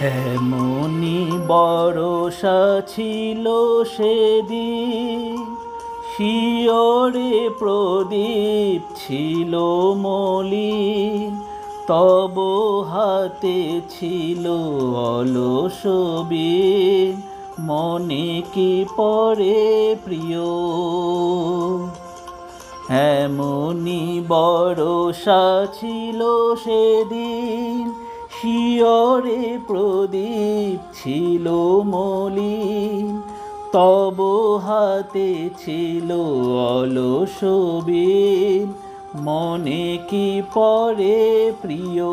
এমনি বরষা ছিল সেদিন, শিয়রে প্রদীপ ছিল মলিন, তব হাতে ছিল অলস বীণ, মনে কি পড়ে প্রিয়। এমনি বরষা ছিল সেদিন, শিয়রে প্রদীপ ছিল মলিন, তব হাতে ছিল অলস বীণ, মনে কি পড়ে প্রিয়।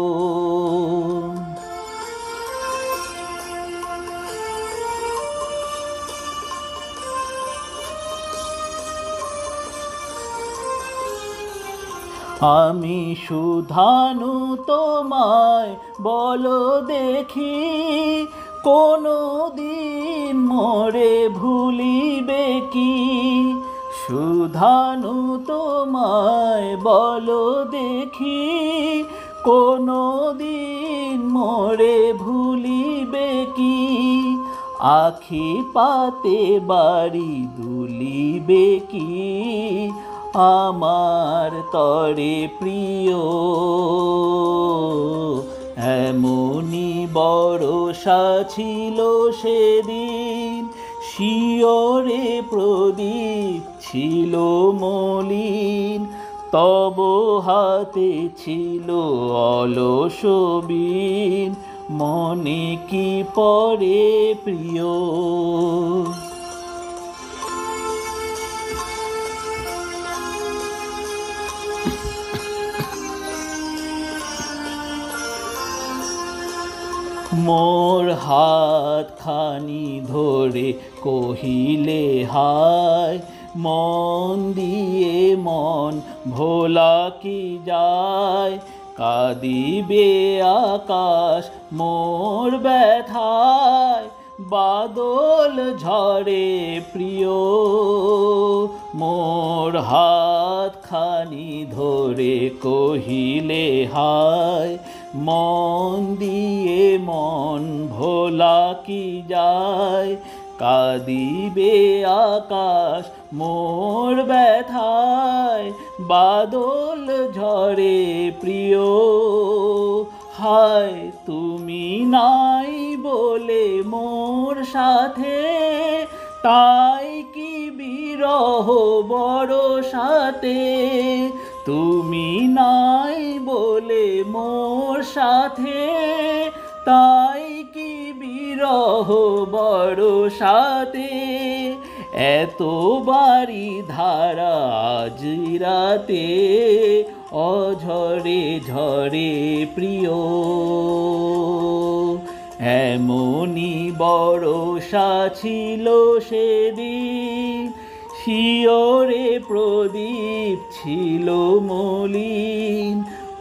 আমি শুধানু তোমায় বলো দেখি, কোনো দিন মোরে ভুলিবে কি। শুধানু তোমায় বলো দেখি, কোনো দিন মোরে ভুলিবে কি। আখি পাতে বাড়ি দুলিবে কি, আমার তরে প্রিয়। এমনি বরষা ছিল সেদিন, শিয়রে প্রদীপ ছিল মলিন, তব হাতে ছিল অলস বীণ, মনে কি পড়ে প্রিয়। মোর হাত খানি ধরে কহিলে হায়, মন দিয়ে মন ভোলা কি যায়। কাঁদিবে আকাশ মোর ব্যথায়, বাদল ঝরে প্রিয়। মোর হাত খানি ধরে কহিলে হায়, মন দিয়ে মন ভোলা কি যায়। কাঁদিবে আকাশ মোর ব্যথায়, বাদল ঝরে প্রিয়। হায় তুমি নাই বলে মোর সাথে, তাই কি বিরহ বরষাতে। তুমি নাই বলে মোর সাথে, তাই কি বিরহ বরষাতে। এত বারি ধারা আজ রাতে, অঝরে ঝরে প্রিয়। এমনি বরষা ছিল সেদিন, শিয়রে প্রদীপ ছিল মলিন,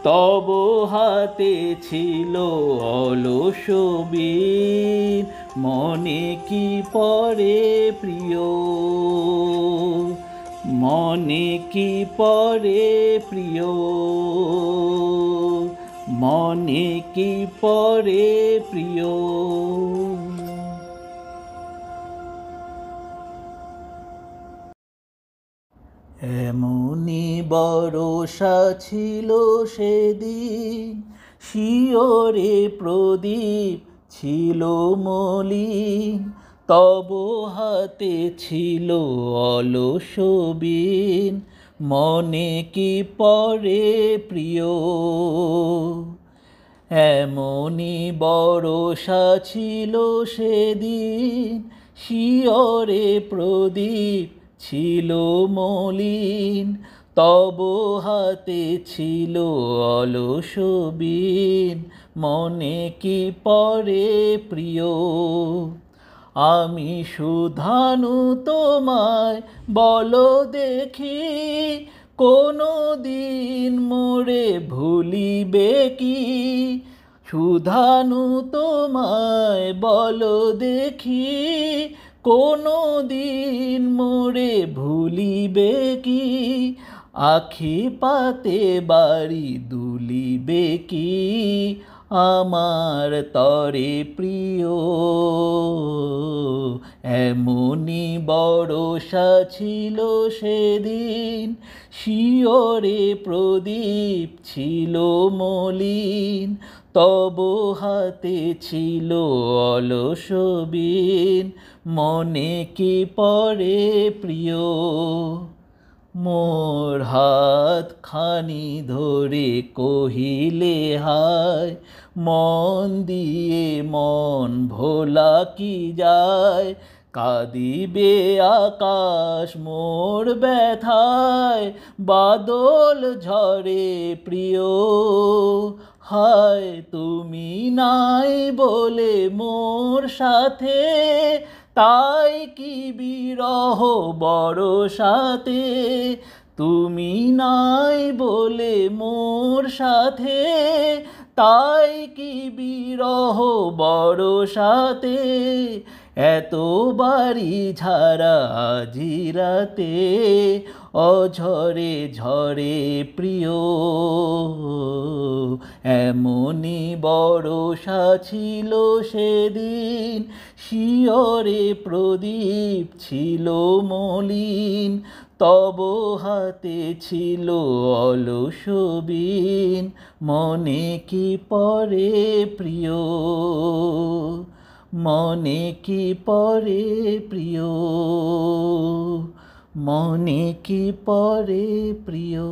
তব হাতে ছিল অলস বীণ, মনে কি পড়ে প্রিয়। মনে কি পড়ে প্রিয়, মনে কি পড়ে প্রিয়। এমনি বরষা ছিল সেদিন, শিয়রে প্রদীপ ছিল মলিন, তব হাতে ছিল অলস বীণ, মনে কি পড়ে প্রিয়। এমনি বরষা ছিল সেদিন, শিয়রে প্রদীপ ছিল মলিন, তব হাতে ছিল অলস বীণ, মনে কি পড়ে প্রিয়। আমি শুধানু তোমায় বলো দেখি, কোনো দিন মোরে ভুলিবে কি। শুধানু তোমায় বলো দেখি, কোনো দিন মোরে ভুলিবে কি। আখি পাতে বাড়ি দুলিবে কি, আমার তরে প্রিয়। এমনি বরষা ছিল সেদিন, শিয়রে প্রদীপ ছিল মলিন, তব হাতে ছিল অলস বীণ, মনে কি পড়ে প্রিয়। মোর হাত খানি ধরে কহিলে হায়, মন দিয়ে মন ভোলা কি যায়, কাঁদিবে আকাশ মোর ব্যথায়, বাদল ঝরে প্রিয়। হায় তুমি নাই বলে মোর সাথে, তাই কি বিরহ বরষাতে। তুমি নাই বলে মোর সাথে, তাই কি বিরহ বরষাতে। এত বাড়ি ঝাড়া জিরাতে, অঝরে ঝরে প্রিয়। এমনি বরষা ছিল সেদিন, শিয়রে প্রদীপ ছিল মলিন, তব হাতে ছিল অলস বীণ, মনে কি পড়ে প্রিয়। মনে কি পড়ে প্রিয়। মনে কি পড়ে প্রিয়।